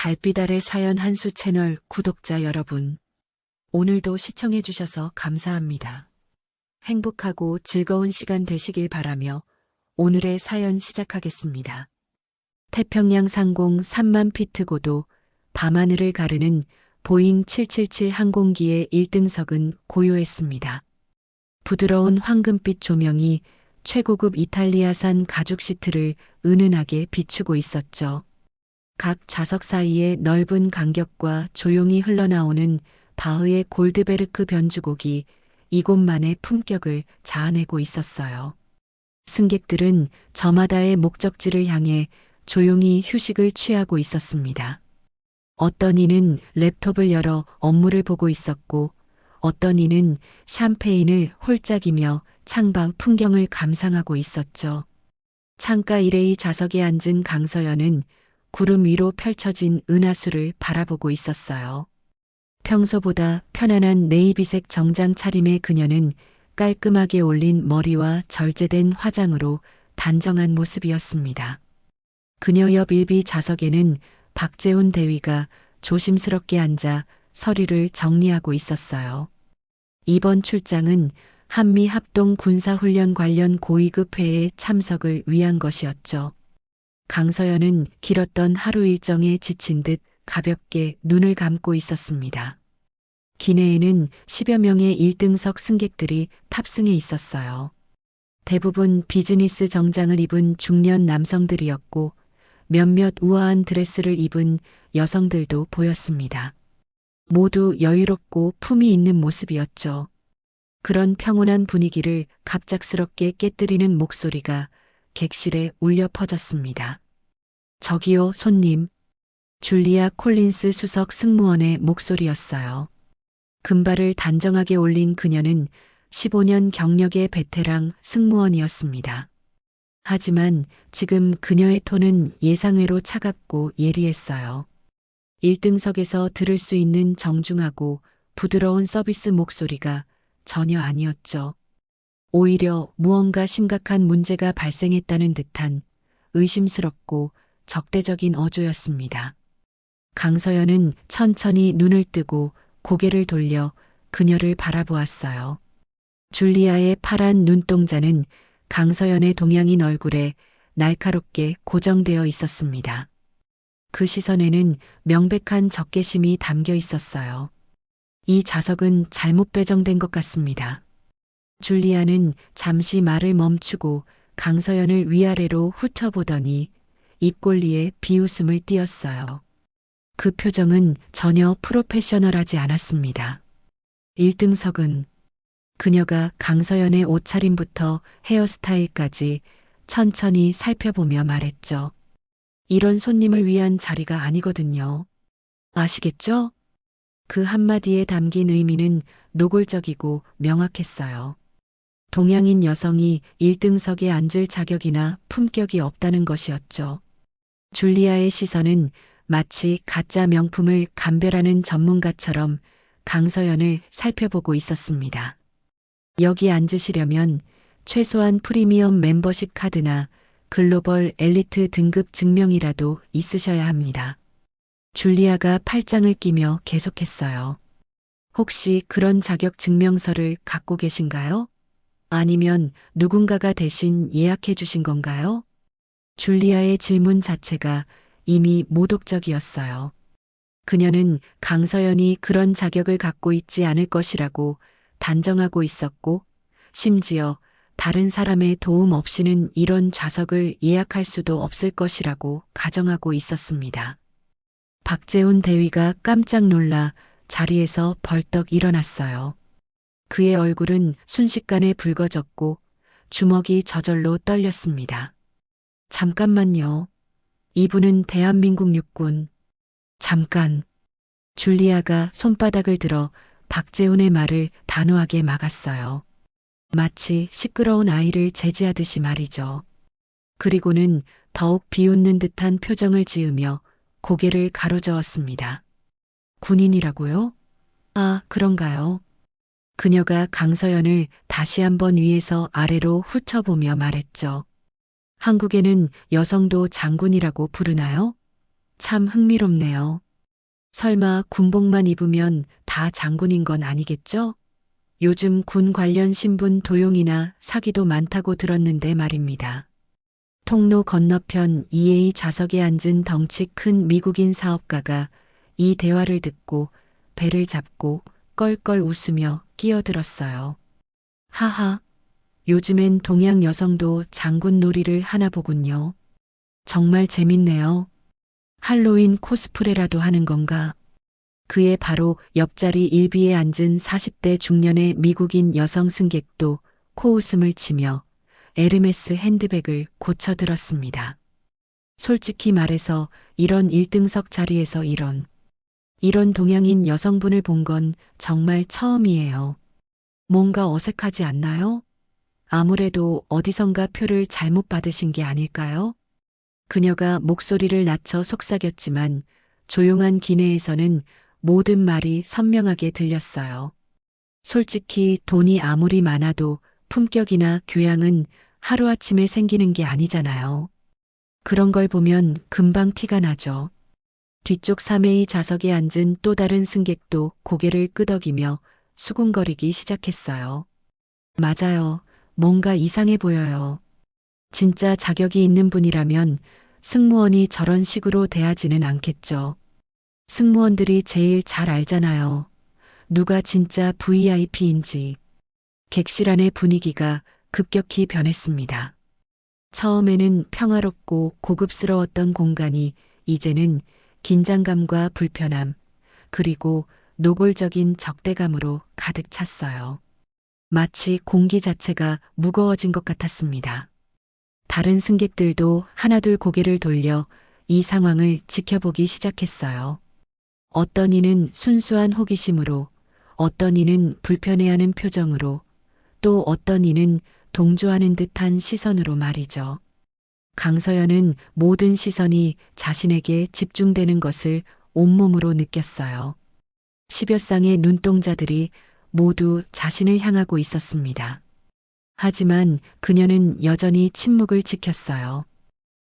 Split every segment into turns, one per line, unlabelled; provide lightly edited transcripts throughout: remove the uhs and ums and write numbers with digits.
달빛 아래 사연 한수 채널 구독자 여러분, 오늘도 시청해주셔서 감사합니다. 행복하고 즐거운 시간 되시길 바라며 오늘의 사연 시작하겠습니다. 태평양 상공 3만 피트 고도 밤하늘을 가르는 보잉 777 항공기의 1등석은 고요했습니다. 부드러운 황금빛 조명이 최고급 이탈리아산 가죽 시트를 은은하게 비추고 있었죠. 각 좌석 사이의 넓은 간격과 조용히 흘러나오는 바흐의 골드베르크 변주곡이 이곳만의 품격을 자아내고 있었어요. 승객들은 저마다의 목적지를 향해 조용히 휴식을 취하고 있었습니다. 어떤 이는 랩톱을 열어 업무를 보고 있었고, 어떤 이는 샴페인을 홀짝이며 창밖 풍경을 감상하고 있었죠. 창가 1A 좌석에 앉은 강서연은 구름 위로 펼쳐진 은하수를 바라보고 있었어요. 평소보다 편안한 네이비색 정장 차림의 그녀는 깔끔하게 올린 머리와 절제된 화장으로 단정한 모습이었습니다. 그녀 옆 1B 좌석에는 박재훈 대위가 조심스럽게 앉아 서류를 정리하고 있었어요. 이번 출장은 한미 합동 군사훈련 관련 고위급 회의에 참석을 위한 것이었죠. 강서연은 길었던 하루 일정에 지친 듯 가볍게 눈을 감고 있었습니다. 기내에는 10여 명의 1등석 승객들이 탑승해 있었어요. 대부분 비즈니스 정장을 입은 중년 남성들이었고 몇몇 우아한 드레스를 입은 여성들도 보였습니다. 모두 여유롭고 품위 있는 모습이었죠. 그런 평온한 분위기를 갑작스럽게 깨뜨리는 목소리가 객실에 울려 퍼졌습니다. 저기요, 손님. 줄리아 콜린스 수석 승무원의 목소리였어요. 금발을 단정하게 올린 그녀는 15년 경력의 베테랑 승무원이었습니다. 하지만 지금 그녀의 톤은 예상외로 차갑고 예리했어요. 1등석에서 들을 수 있는 정중하고 부드러운 서비스 목소리가 전혀 아니었죠. 오히려 무언가 심각한 문제가 발생했다는 듯한 의심스럽고 적대적인 어조였습니다. 강서연은 천천히 눈을 뜨고 고개를 돌려 그녀를 바라보았어요. 줄리아의 파란 눈동자는 강서연의 동양인 얼굴에 날카롭게 고정되어 있었습니다. 그 시선에는 명백한 적개심이 담겨 있었어요. 이 좌석은 잘못 배정된 것 같습니다. 줄리아는 잠시 말을 멈추고 강서연을 위아래로 훑어보더니 입꼬리에 비웃음을 띄었어요. 그 표정은 전혀 프로페셔널하지 않았습니다. 1등석은 그녀가 강서연의 옷차림부터 헤어스타일까지 천천히 살펴보며 말했죠. 이런 손님을 위한 자리가 아니거든요. 아시겠죠? 그 한마디에 담긴 의미는 노골적이고 명확했어요. 동양인 여성이 1등석에 앉을 자격이나 품격이 없다는 것이었죠. 줄리아의 시선은 마치 가짜 명품을 감별하는 전문가처럼 강서연을 살펴보고 있었습니다. 여기 앉으시려면 최소한 프리미엄 멤버십 카드나 글로벌 엘리트 등급 증명이라도 있으셔야 합니다. 줄리아가 팔짱을 끼며 계속했어요. 혹시 그런 자격 증명서를 갖고 계신가요? 아니면 누군가가 대신 예약해 주신 건가요? 줄리아의 질문 자체가 이미 모독적이었어요. 그녀는 강서연이 그런 자격을 갖고 있지 않을 것이라고 단정하고 있었고, 심지어 다른 사람의 도움 없이는 이런 좌석을 예약할 수도 없을 것이라고 가정하고 있었습니다. 박재훈 대위가 깜짝 놀라 자리에서 벌떡 일어났어요. 그의 얼굴은 순식간에 붉어졌고 주먹이 저절로 떨렸습니다. 잠깐만요. 이분은 대한민국 육군. 잠깐. 줄리아가 손바닥을 들어 박재훈의 말을 단호하게 막았어요. 마치 시끄러운 아이를 제지하듯이 말이죠. 그리고는 더욱 비웃는 듯한 표정을 지으며 고개를 가로저었습니다. 군인이라고요? 아, 그런가요? 그녀가 강서연을 다시 한번 위에서 아래로 훑어보며 말했죠. 한국에는 여성도 장군이라고 부르나요? 참 흥미롭네요. 설마 군복만 입으면 다 장군인 건 아니겠죠? 요즘 군 관련 신분 도용이나 사기도 많다고 들었는데 말입니다. 통로 건너편 2A 좌석에 앉은 덩치 큰 미국인 사업가가 이 대화를 듣고 배를 잡고 껄껄 웃으며 끼어들었어요. 하하, 요즘엔 동양 여성도 장군 놀이를 하나 보군요. 정말 재밌네요. 할로윈 코스프레라도 하는 건가? 그의 바로 옆자리 일비에 앉은 40대 중년의 미국인 여성 승객도 코웃음을 치며 에르메스 핸드백을 고쳐들었습니다. 솔직히 말해서 이런 1등석 자리에서 이런 동양인 여성분을 본 건 정말 처음이에요. 뭔가 어색하지 않나요? 아무래도 어디선가 표를 잘못 받으신 게 아닐까요? 그녀가 목소리를 낮춰 속삭였지만 조용한 기내에서는 모든 말이 선명하게 들렸어요. 솔직히 돈이 아무리 많아도 품격이나 교양은 하루아침에 생기는 게 아니잖아요. 그런 걸 보면 금방 티가 나죠. 뒤쪽 3A 좌석에 앉은 또 다른 승객도 고개를 끄덕이며 수군거리기 시작했어요. 맞아요. 뭔가 이상해 보여요. 진짜 자격이 있는 분이라면 승무원이 저런 식으로 대하지는 않겠죠. 승무원들이 제일 잘 알잖아요. 누가 진짜 VIP인지. 객실 안의 분위기가 급격히 변했습니다. 처음에는 평화롭고 고급스러웠던 공간이 이제는 긴장감과 불편함, 그리고 노골적인 적대감으로 가득 찼어요. 마치 공기 자체가 무거워진 것 같았습니다. 다른 승객들도 하나둘 고개를 돌려 이 상황을 지켜보기 시작했어요. 어떤 이는 순수한 호기심으로, 어떤 이는 불편해하는 표정으로, 또 어떤 이는 동조하는 듯한 시선으로 말이죠. 강서연은 모든 시선이 자신에게 집중되는 것을 온몸으로 느꼈어요. 10여 쌍의 눈동자들이 모두 자신을 향하고 있었습니다. 하지만 그녀는 여전히 침묵을 지켰어요.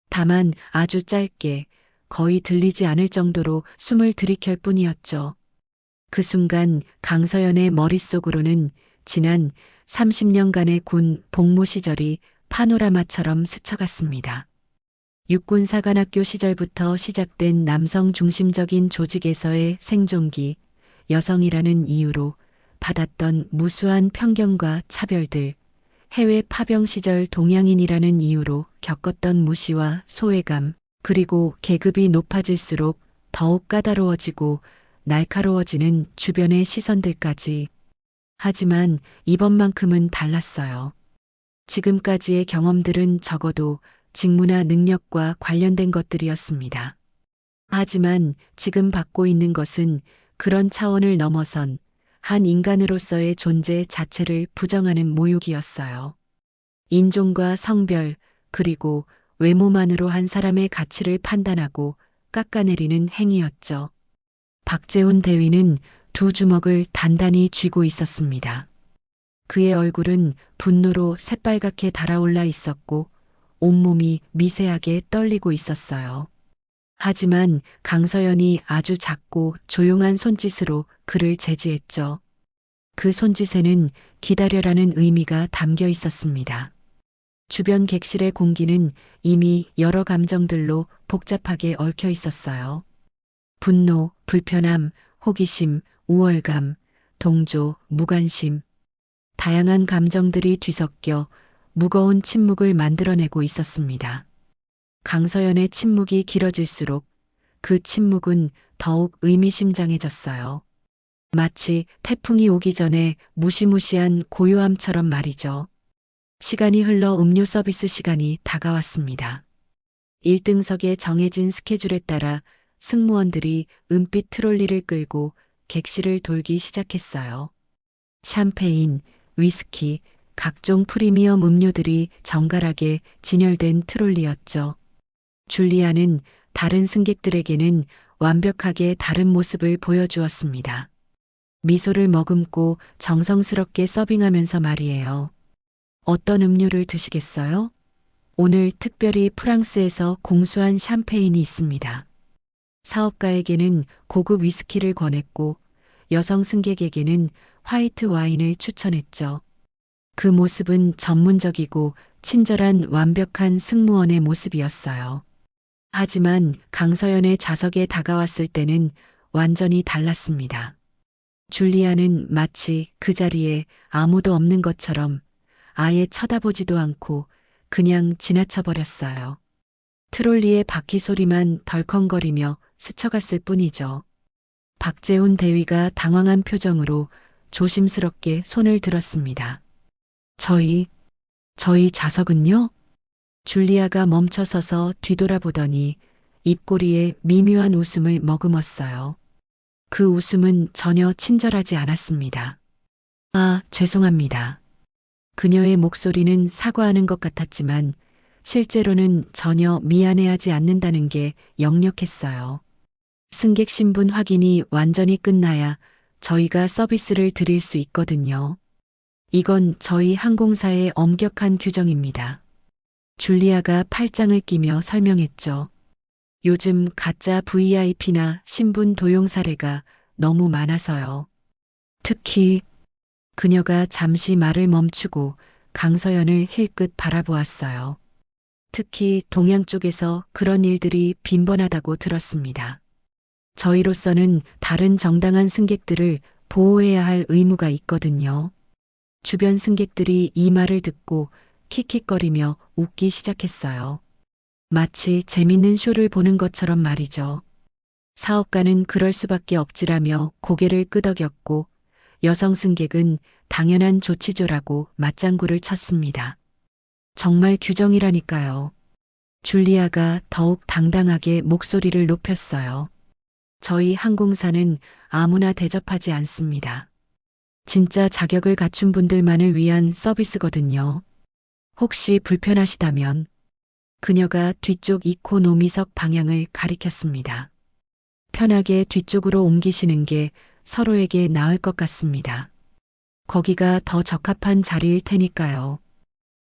다만 아주 짧게, 거의 들리지 않을 정도로 숨을 들이킬 뿐이었죠. 그 순간 강서연의 머릿속으로는 지난 30년간의 군 복무 시절이 파노라마처럼 스쳐갔습니다. 육군사관학교 시절부터 시작된 남성 중심적인 조직에서의 생존기, 여성이라는 이유로 받았던 무수한 편견과 차별들, 해외 파병 시절 동양인이라는 이유로 겪었던 무시와 소외감, 그리고 계급이 높아질수록 더욱 까다로워지고 날카로워지는 주변의 시선들까지. 하지만 이번만큼은 달랐어요. 지금까지의 경험들은 적어도 직무나 능력과 관련된 것들이었습니다. 하지만 지금 받고 있는 것은 그런 차원을 넘어선 한 인간으로서의 존재 자체를 부정하는 모욕이었어요. 인종과 성별, 그리고 외모만으로 한 사람의 가치를 판단하고 깎아내리는 행위였죠. 박재훈 대위는 두 주먹을 단단히 쥐고 있었습니다. 그의 얼굴은 분노로 새빨갛게 달아올라 있었고 온몸이 미세하게 떨리고 있었어요. 하지만 강서연이 아주 작고 조용한 손짓으로 그를 제지했죠. 그 손짓에는 기다려라는 의미가 담겨 있었습니다. 주변 객실의 공기는 이미 여러 감정들로 복잡하게 얽혀 있었어요. 분노, 불편함, 호기심, 우월감, 동조, 무관심. 다양한 감정들이 뒤섞여 무거운 침묵을 만들어내고 있었습니다. 강서연의 침묵이 길어질수록 그 침묵은 더욱 의미심장해졌어요. 마치 태풍이 오기 전에 무시무시한 고요함처럼 말이죠. 시간이 흘러 음료 서비스 시간이 다가왔습니다. 1등석의 정해진 스케줄에 따라 승무원들이 은빛 트롤리를 끌고 객실을 돌기 시작했어요. 샴페인, 위스키, 각종 프리미엄 음료들이 정갈하게 진열된 트롤리였죠. 줄리아는 다른 승객들에게는 완벽하게 다른 모습을 보여주었습니다. 미소를 머금고 정성스럽게 서빙하면서 말이에요. 어떤 음료를 드시겠어요? 오늘 특별히 프랑스에서 공수한 샴페인이 있습니다. 사업가에게는 고급 위스키를 권했고 여성 승객에게는 화이트 와인을 추천했죠. 그 모습은 전문적이고 친절한 완벽한 승무원의 모습이었어요. 하지만 강서연의 좌석에 다가왔을 때는 완전히 달랐습니다. 줄리아는 마치 그 자리에 아무도 없는 것처럼 아예 쳐다보지도 않고 그냥 지나쳐 버렸어요. 트롤리의 바퀴 소리만 덜컹거리며 스쳐갔을 뿐이죠. 박재훈 대위가 당황한 표정으로 조심스럽게 손을 들었습니다. 저희 좌석은요? 줄리아가 멈춰서서 뒤돌아보더니 입꼬리에 미묘한 웃음을 머금었어요. 그 웃음은 전혀 친절하지 않았습니다. 아, 죄송합니다. 그녀의 목소리는 사과하는 것 같았지만 실제로는 전혀 미안해하지 않는다는 게 역력했어요. 승객 신분 확인이 완전히 끝나야 저희가 서비스를 드릴 수 있거든요. 이건 저희 항공사의 엄격한 규정입니다. 줄리아가 팔짱을 끼며 설명했죠. 요즘 가짜 VIP나 신분 도용 사례가 너무 많아서요. 특히 그녀가 잠시 말을 멈추고 강서연을 힐끗 바라보았어요. 특히 동양 쪽에서 그런 일들이 빈번하다고 들었습니다. 저희로서는 다른 정당한 승객들을 보호해야 할 의무가 있거든요. 주변 승객들이 이 말을 듣고 킥킥거리며 웃기 시작했어요. 마치 재밌는 쇼를 보는 것처럼 말이죠. 사업가는 그럴 수밖에 없지라며 고개를 끄덕였고 여성 승객은 당연한 조치조라고 맞장구를 쳤습니다. 정말 규정이라니까요. 줄리아가 더욱 당당하게 목소리를 높였어요. 저희 항공사는 아무나 대접하지 않습니다. 진짜 자격을 갖춘 분들만을 위한 서비스거든요. 혹시 불편하시다면 그녀가 뒤쪽 이코노미석 방향을 가리켰습니다. 편하게 뒤쪽으로 옮기시는 게 서로에게 나을 것 같습니다. 거기가 더 적합한 자리일 테니까요.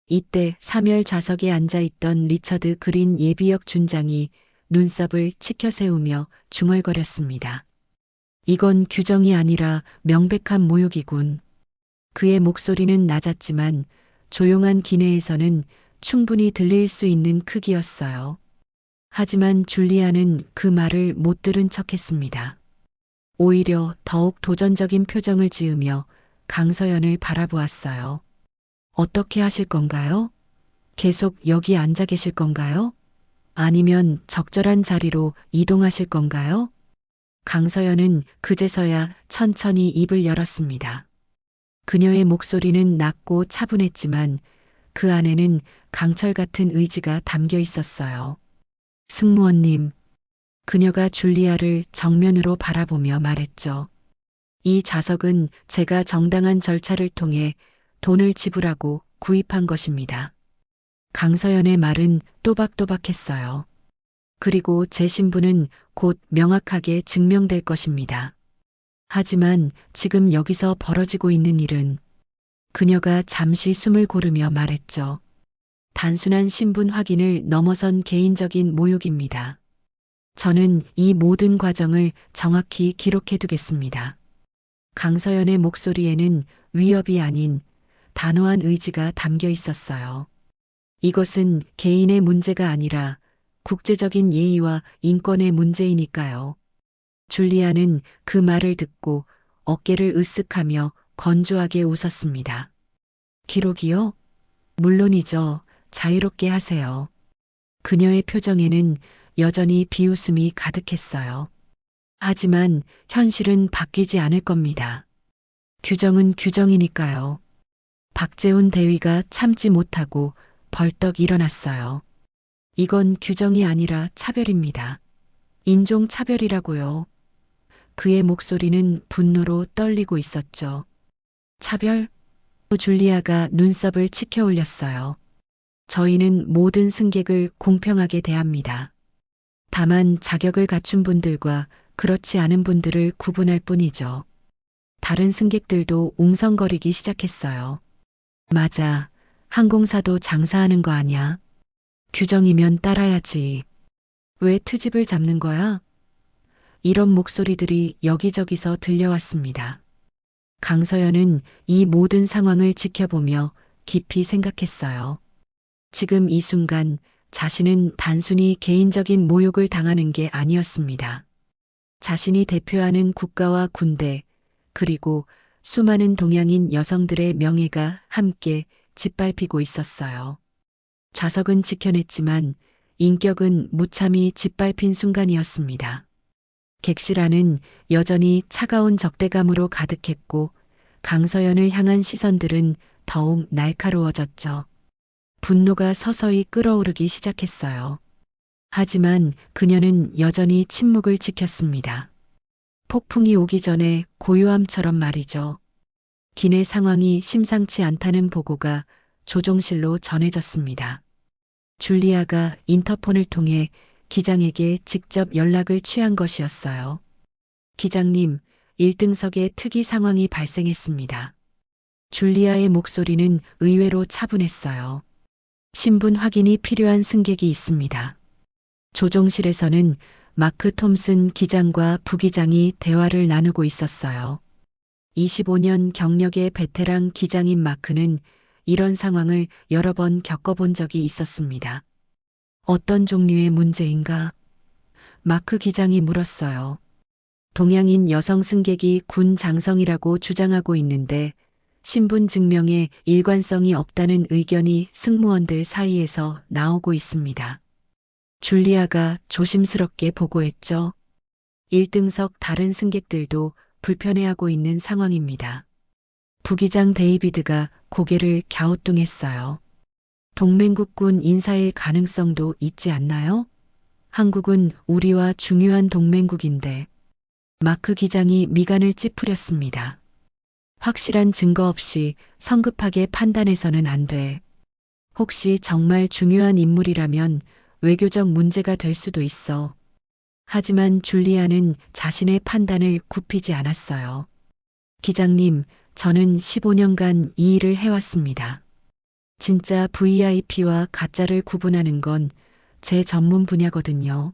이때 3열 좌석에 앉아있던 리처드 그린 예비역 준장이 눈썹을 치켜 세우며 중얼거렸습니다. 이건 규정이 아니라 명백한 모욕이군. 그의 목소리는 낮았지만 조용한 기내에서는 충분히 들릴 수 있는 크기였어요. 하지만 줄리아는 그 말을 못 들은 척했습니다. 오히려 더욱 도전적인 표정을 지으며 강서연을 바라보았어요. 어떻게 하실 건가요? 계속 여기 앉아 계실 건가요? 아니면 적절한 자리로 이동하실 건가요? 강서연은 그제서야 천천히 입을 열었습니다. 그녀의 목소리는 낮고 차분했지만 그 안에는 강철 같은 의지가 담겨 있었어요. 승무원님, 그녀가 줄리아를 정면으로 바라보며 말했죠. 이 좌석은 제가 정당한 절차를 통해 돈을 지불하고 구입한 것입니다. 강서연의 말은 또박또박했어요. 그리고 제 신분은 곧 명확하게 증명될 것입니다. 하지만 지금 여기서 벌어지고 있는 일은 그녀가 잠시 숨을 고르며 말했죠. 단순한 신분 확인을 넘어선 개인적인 모욕입니다. 저는 이 모든 과정을 정확히 기록해 두겠습니다. 강서연의 목소리에는 위협이 아닌 단호한 의지가 담겨 있었어요. 이것은 개인의 문제가 아니라 국제적인 예의와 인권의 문제이니까요. 줄리아는 그 말을 듣고 어깨를 으쓱하며 건조하게 웃었습니다. 기록이요? 물론이죠. 자유롭게 하세요. 그녀의 표정에는 여전히 비웃음이 가득했어요. 하지만 현실은 바뀌지 않을 겁니다. 규정은 규정이니까요. 박재훈 대위가 참지 못하고 벌떡 일어났어요. 이건 규정이 아니라 차별입니다. 인종차별이라고요. 그의 목소리는 분노로 떨리고 있었죠. 차별? 줄리아가 눈썹을 치켜 올렸어요. 저희는 모든 승객을 공평하게 대합니다. 다만 자격을 갖춘 분들과 그렇지 않은 분들을 구분할 뿐이죠. 다른 승객들도 웅성거리기 시작했어요. 맞아. 항공사도 장사하는 거 아냐? 규정이면 따라야지. 왜 트집을 잡는 거야? 이런 목소리들이 여기저기서 들려왔습니다. 강서연은 이 모든 상황을 지켜보며 깊이 생각했어요. 지금 이 순간 자신은 단순히 개인적인 모욕을 당하는 게 아니었습니다. 자신이 대표하는 국가와 군대, 그리고 수많은 동양인 여성들의 명예가 함께 짓밟히고 있었어요. 좌석은 지켜냈지만 인격은 무참히 짓밟힌 순간이었습니다. 객실 안은 여전히 차가운 적대감으로 가득했고 강서연을 향한 시선들은 더욱 날카로워졌죠. 분노가 서서히 끓어오르기 시작했어요. 하지만 그녀는 여전히 침묵을 지켰습니다. 폭풍이 오기 전에 고요함처럼 말이죠. 기내 상황이 심상치 않다는 보고가 조종실로 전해졌습니다. 줄리아가 인터폰을 통해 기장에게 직접 연락을 취한 것이었어요. 기장님, 1등석에 특이 상황이 발생했습니다. 줄리아의 목소리는 의외로 차분했어요. 신분 확인이 필요한 승객이 있습니다. 조종실에서는 마크 톰슨 기장과 부기장이 대화를 나누고 있었어요. 25년 경력의 베테랑 기장인 마크는 이런 상황을 여러 번 겪어본 적이 있었습니다. 어떤 종류의 문제인가? 마크 기장이 물었어요. 동양인 여성 승객이 군 장성이라고 주장하고 있는데 신분 증명에 일관성이 없다는 의견이 승무원들 사이에서 나오고 있습니다. 줄리아가 조심스럽게 보고했죠. 1등석 다른 승객들도 불편해하고 있는 상황입니다. 부기장 데이비드가 고개를 갸우뚱했어요. 동맹국군 인사일 가능성도 있지 않나요? 한국은 우리와 중요한 동맹국인데. 마크 기장이 미간을 찌푸렸습니다. 확실한 증거 없이 성급하게 판단해서는 안 돼. 혹시 정말 중요한 인물이라면 외교적 문제가 될 수도 있어. 하지만 줄리아는 자신의 판단을 굽히지 않았어요. 기장님, 저는 15년간 이 일을 해왔습니다. 진짜 VIP와 가짜를 구분하는 건 제 전문 분야거든요.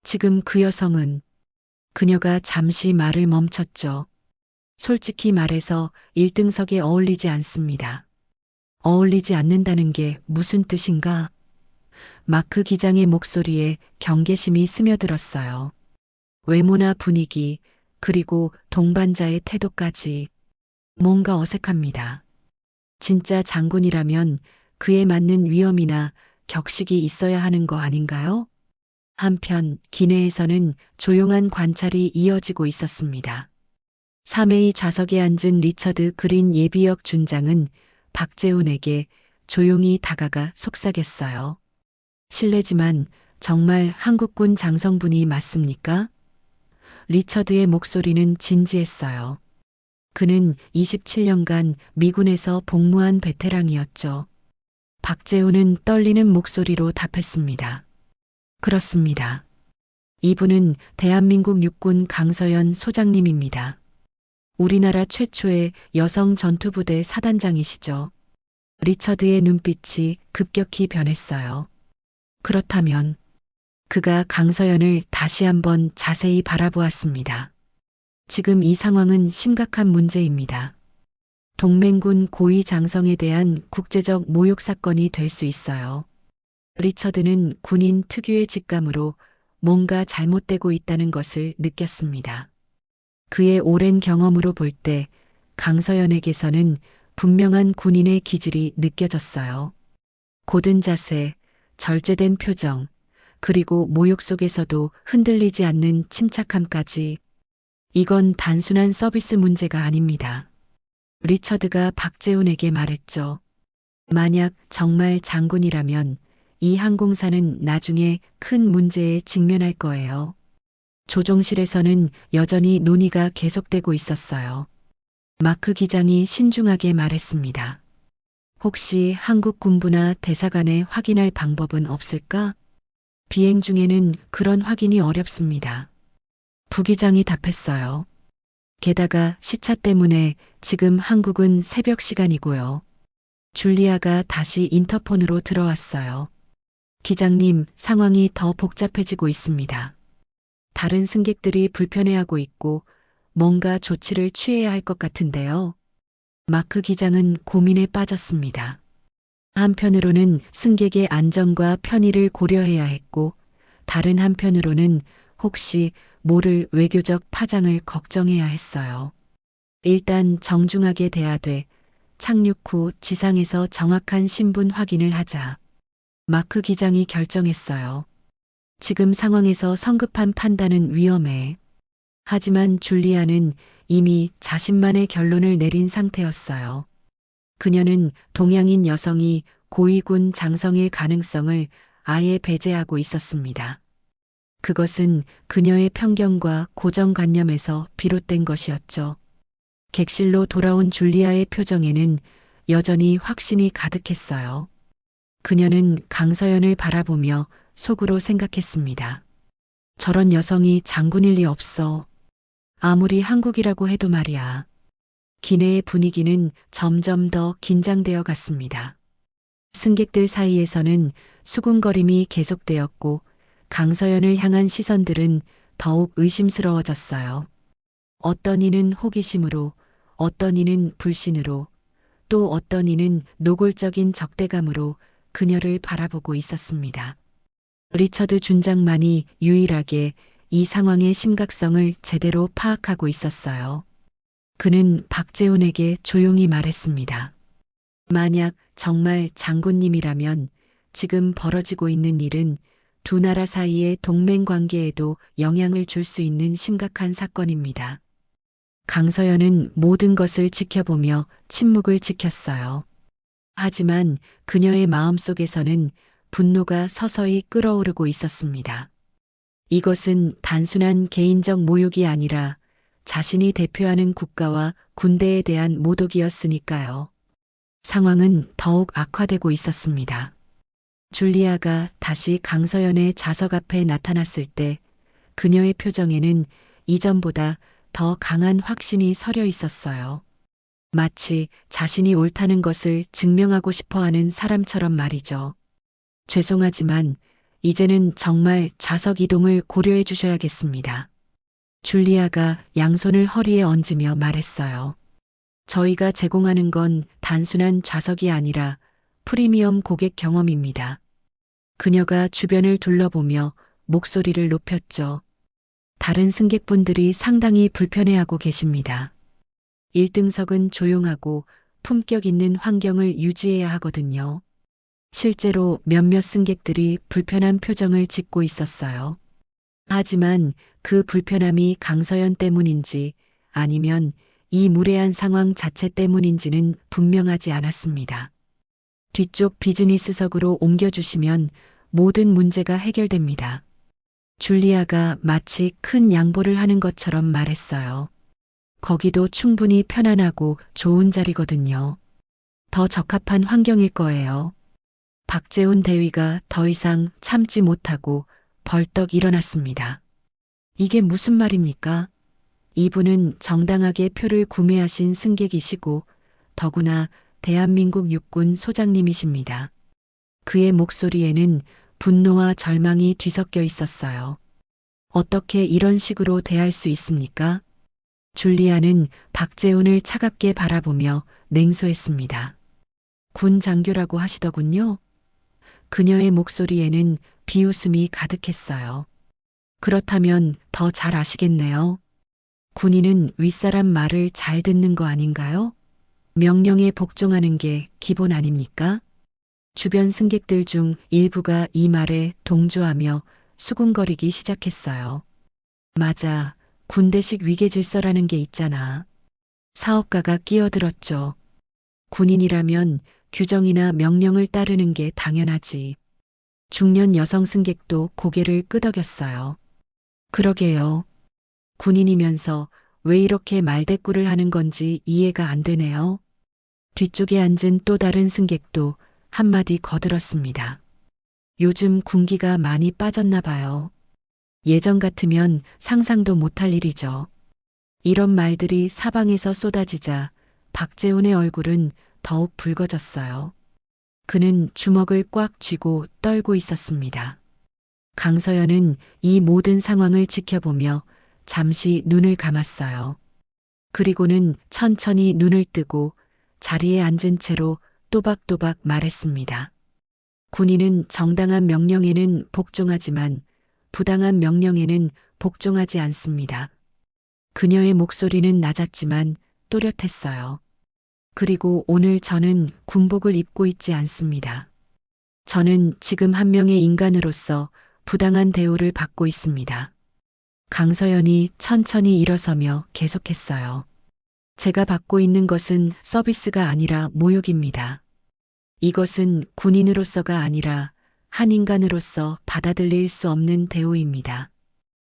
지금 그 여성은 그녀가 잠시 말을 멈췄죠. 솔직히 말해서 1등석에 어울리지 않습니다. 어울리지 않는다는 게 무슨 뜻인가? 마크 기장의 목소리에 경계심이 스며들었어요. 외모나 분위기, 그리고 동반자의 태도까지 뭔가 어색합니다. 진짜 장군이라면 그에 맞는 위엄이나 격식이 있어야 하는 거 아닌가요? 한편 기내에서는 조용한 관찰이 이어지고 있었습니다. 3회 좌석에 앉은 리처드 그린 예비역 준장은 박재훈에게 조용히 다가가 속삭였어요. 실례지만 정말 한국군 장성분이 맞습니까? 리처드의 목소리는 진지했어요. 그는 27년간 미군에서 복무한 베테랑이었죠. 박재훈은 떨리는 목소리로 답했습니다. 그렇습니다. 이분은 대한민국 육군 강서연 소장님입니다. 우리나라 최초의 여성 전투부대 사단장이시죠. 리처드의 눈빛이 급격히 변했어요. 그렇다면 그가 강서연을 다시 한번 자세히 바라보았습니다. 지금 이 상황은 심각한 문제입니다. 동맹군 고위 장성에 대한 국제적 모욕 사건이 될 수 있어요. 리처드는 군인 특유의 직감으로 뭔가 잘못되고 있다는 것을 느꼈습니다. 그의 오랜 경험으로 볼 때 강서연에게서는 분명한 군인의 기질이 느껴졌어요. 고든 자세, 절제된 표정, 그리고 모욕 속에서도 흔들리지 않는 침착함까지. 이건 단순한 서비스 문제가 아닙니다. 리처드가 박재훈에게 말했죠. 만약 정말 장군이라면 이 항공사는 나중에 큰 문제에 직면할 거예요. 조종실에서는 여전히 논의가 계속되고 있었어요. 마크 기장이 신중하게 말했습니다. 혹시 한국 군부나 대사관에 확인할 방법은 없을까? 비행 중에는 그런 확인이 어렵습니다. 부기장이 답했어요. 게다가 시차 때문에 지금 한국은 새벽 시간이고요. 줄리아가 다시 인터폰으로 들어왔어요. 기장님, 상황이 더 복잡해지고 있습니다. 다른 승객들이 불편해하고 있고 뭔가 조치를 취해야 할 것 같은데요. 마크 기장은 고민에 빠졌습니다. 한편으로는 승객의 안전과 편의를 고려해야 했고, 다른 한편으로는 혹시 모를 외교적 파장을 걱정해야 했어요. 일단 정중하게 대하되 착륙 후 지상에서 정확한 신분 확인을 하자. 마크 기장이 결정했어요. 지금 상황에서 성급한 판단은 위험해. 하지만 줄리아는 이미 자신만의 결론을 내린 상태였어요. 그녀는 동양인 여성이 고위군 장성일 가능성을 아예 배제하고 있었습니다. 그것은 그녀의 편견과 고정관념에서 비롯된 것이었죠. 객실로 돌아온 줄리아의 표정에는 여전히 확신이 가득했어요. 그녀는 강서연을 바라보며 속으로 생각했습니다. 저런 여성이 장군일 리 없어. 아무리 한국이라고 해도 말이야. 기내의 분위기는 점점 더 긴장되어 갔습니다. 승객들 사이에서는 수군거림이 계속되었고 강서연을 향한 시선들은 더욱 의심스러워졌어요. 어떤 이는 호기심으로, 어떤 이는 불신으로, 또 어떤 이는 노골적인 적대감으로 그녀를 바라보고 있었습니다. 리처드 준장만이 유일하게 이 상황의 심각성을 제대로 파악하고 있었어요. 그는 박재훈에게 조용히 말했습니다. 만약 정말 장군님이라면 지금 벌어지고 있는 일은 두 나라 사이의 동맹 관계에도 영향을 줄 수 있는 심각한 사건입니다. 강서연은 모든 것을 지켜보며 침묵을 지켰어요. 하지만 그녀의 마음속에서는 분노가 서서히 끓어오르고 있었습니다. 이것은 단순한 개인적 모욕이 아니라 자신이 대표하는 국가와 군대에 대한 모독이었으니까요. 상황은 더욱 악화되고 있었습니다. 줄리아가 다시 강서연의 좌석 앞에 나타났을 때 그녀의 표정에는 이전보다 더 강한 확신이 서려 있었어요. 마치 자신이 옳다는 것을 증명하고 싶어 하는 사람처럼 말이죠. 죄송하지만 이제는 정말 좌석 이동을 고려해 주셔야겠습니다. 줄리아가 양손을 허리에 얹으며 말했어요. 저희가 제공하는 건 단순한 좌석이 아니라 프리미엄 고객 경험입니다. 그녀가 주변을 둘러보며 목소리를 높였죠. 다른 승객분들이 상당히 불편해하고 계십니다. 1등석은 조용하고 품격 있는 환경을 유지해야 하거든요. 실제로 몇몇 승객들이 불편한 표정을 짓고 있었어요. 하지만 그 불편함이 강서연 때문인지 아니면 이 무례한 상황 자체 때문인지는 분명하지 않았습니다. 뒤쪽 비즈니스석으로 옮겨주시면 모든 문제가 해결됩니다. 줄리아가 마치 큰 양보를 하는 것처럼 말했어요. 거기도 충분히 편안하고 좋은 자리거든요. 더 적합한 환경일 거예요. 박재훈 대위가 더 이상 참지 못하고 벌떡 일어났습니다. 이게 무슨 말입니까? 이분은 정당하게 표를 구매하신 승객이시고 더구나 대한민국 육군 소장님이십니다. 그의 목소리에는 분노와 절망이 뒤섞여 있었어요. 어떻게 이런 식으로 대할 수 있습니까? 줄리아는 박재훈을 차갑게 바라보며 냉소했습니다. 군 장교라고 하시더군요. 그녀의 목소리에는 비웃음이 가득했어요. 그렇다면 더 잘 아시겠네요. 군인은 윗사람 말을 잘 듣는 거 아닌가요? 명령에 복종하는 게 기본 아닙니까? 주변 승객들 중 일부가 이 말에 동조하며 수군거리기 시작했어요. 맞아, 군대식 위계 질서라는 게 있잖아. 사업가가 끼어들었죠. 군인이라면 규정이나 명령을 따르는 게 당연하지. 중년 여성 승객도 고개를 끄덕였어요. 그러게요. 군인이면서 왜 이렇게 말대꾸를 하는 건지 이해가 안 되네요. 뒤쪽에 앉은 또 다른 승객도 한마디 거들었습니다. 요즘 군기가 많이 빠졌나 봐요. 예전 같으면 상상도 못할 일이죠. 이런 말들이 사방에서 쏟아지자 박재훈의 얼굴은 더욱 붉어졌어요. 그는 주먹을 꽉 쥐고 떨고 있었습니다. 강서연은 이 모든 상황을 지켜보며 잠시 눈을 감았어요. 그리고는 천천히 눈을 뜨고 자리에 앉은 채로 또박또박 말했습니다. 군인은 정당한 명령에는 복종하지만 부당한 명령에는 복종하지 않습니다. 그녀의 목소리는 낮았지만 또렷했어요. 그리고 오늘 저는 군복을 입고 있지 않습니다. 저는 지금 한 명의 인간으로서 부당한 대우를 받고 있습니다. 강서연이 천천히 일어서며 계속했어요. 제가 받고 있는 것은 서비스가 아니라 모욕입니다. 이것은 군인으로서가 아니라 한 인간으로서 받아들일 수 없는 대우입니다.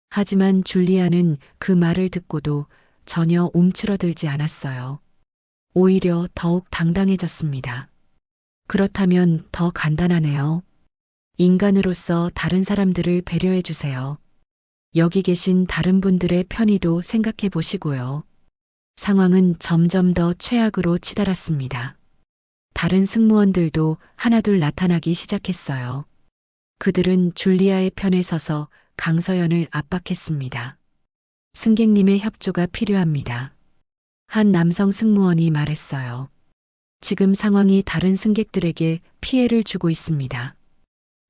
하지만 줄리아는 그 말을 듣고도 전혀 움츠러들지 않았어요. 오히려 더욱 당당해졌습니다. 그렇다면 더 간단하네요. 인간으로서 다른 사람들을 배려해 주세요. 여기 계신 다른 분들의 편의도 생각해 보시고요. 상황은 점점 더 최악으로 치달았습니다. 다른 승무원들도 하나둘 나타나기 시작했어요. 그들은 줄리아의 편에 서서 강서연을 압박했습니다. 승객님의 협조가 필요합니다. 한 남성 승무원이 말했어요. 지금 상황이 다른 승객들에게 피해를 주고 있습니다.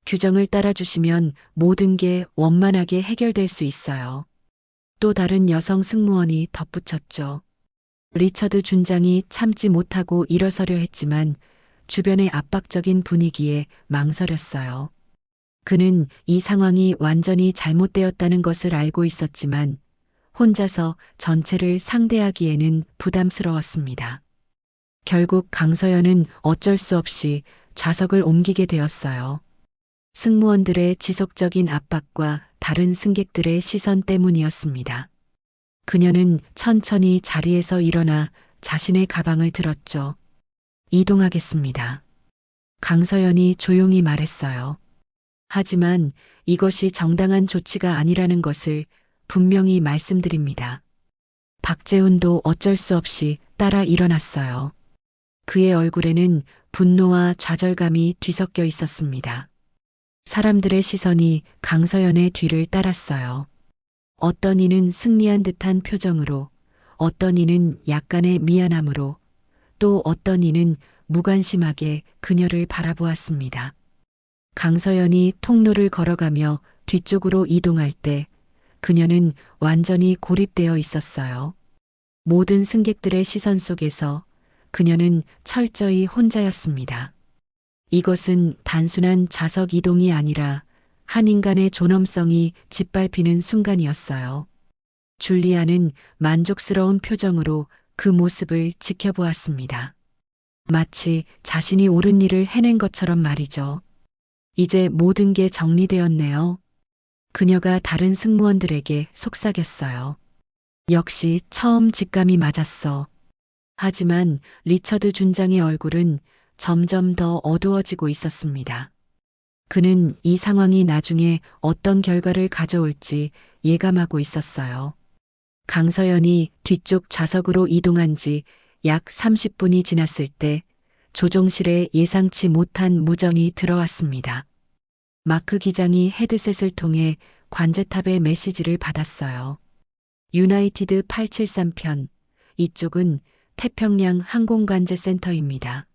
규정을 따라주시면 모든 게 원만하게 해결될 수 있어요. 또 다른 여성 승무원이 덧붙였죠. 리처드 준장이 참지 못하고 일어서려 했지만 주변의 압박적인 분위기에 망설였어요. 그는 이 상황이 완전히 잘못되었다는 것을 알고 있었지만 혼자서 전체를 상대하기에는 부담스러웠습니다. 결국 강서연은 어쩔 수 없이 좌석을 옮기게 되었어요. 승무원들의 지속적인 압박과 다른 승객들의 시선 때문이었습니다. 그녀는 천천히 자리에서 일어나 자신의 가방을 들었죠. 이동하겠습니다. 강서연이 조용히 말했어요. 하지만 이것이 정당한 조치가 아니라는 것을 분명히 말씀드립니다. 박재훈도 어쩔 수 없이 따라 일어났어요. 그의 얼굴에는 분노와 좌절감이 뒤섞여 있었습니다. 사람들의 시선이 강서연의 뒤를 따랐어요. 어떤 이는 승리한 듯한 표정으로, 어떤 이는 약간의 미안함으로, 또 어떤 이는 무관심하게 그녀를 바라보았습니다. 강서연이 통로를 걸어가며 뒤쪽으로 이동할 때 그녀는 완전히 고립되어 있었어요. 모든 승객들의 시선 속에서 그녀는 철저히 혼자였습니다. 이것은 단순한 좌석 이동이 아니라 한 인간의 존엄성이 짓밟히는 순간이었어요. 줄리아는 만족스러운 표정으로 그 모습을 지켜보았습니다. 마치 자신이 옳은 일을 해낸 것처럼 말이죠. 이제 모든 게 정리되었네요. 그녀가 다른 승무원들에게 속삭였어요. 역시 처음 직감이 맞았어. 하지만 리처드 준장의 얼굴은 점점 더 어두워지고 있었습니다. 그는 이 상황이 나중에 어떤 결과를 가져올지 예감하고 있었어요. 강서연이 뒤쪽 좌석으로 이동한 지 약 30분이 지났을 때 조종실에 예상치 못한 무전이 들어왔습니다. 마크 기장이 헤드셋을 통해 관제탑의 메시지를 받았어요. 유나이티드 873편, 이쪽은 태평양 항공관제센터입니다.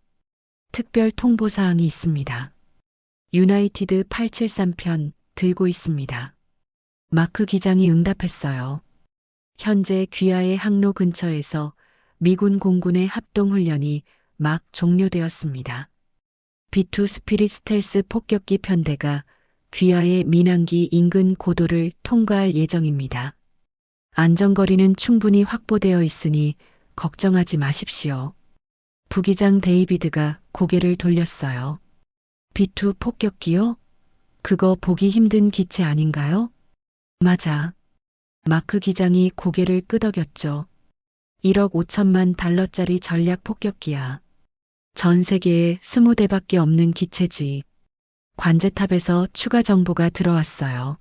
특별 통보사항이 있습니다. 유나이티드 873편 들고 있습니다. 마크 기장이 응답했어요. 현재 귀하의 항로 근처에서 미군 공군의 합동훈련이 막 종료되었습니다. B2 스피릿 스텔스 폭격기 편대가 귀하의 민항기 인근 고도를 통과할 예정입니다. 안전거리는 충분히 확보되어 있으니 걱정하지 마십시오. 부기장 데이비드가 고개를 돌렸어요. B2 폭격기요? 그거 보기 힘든 기체 아닌가요? 맞아. 마크 기장이 고개를 끄덕였죠. 1억 5천만 달러짜리 전략 폭격기야. 전 세계에 20대밖에 없는 기체지. 관제탑에서 추가 정보가 들어왔어요.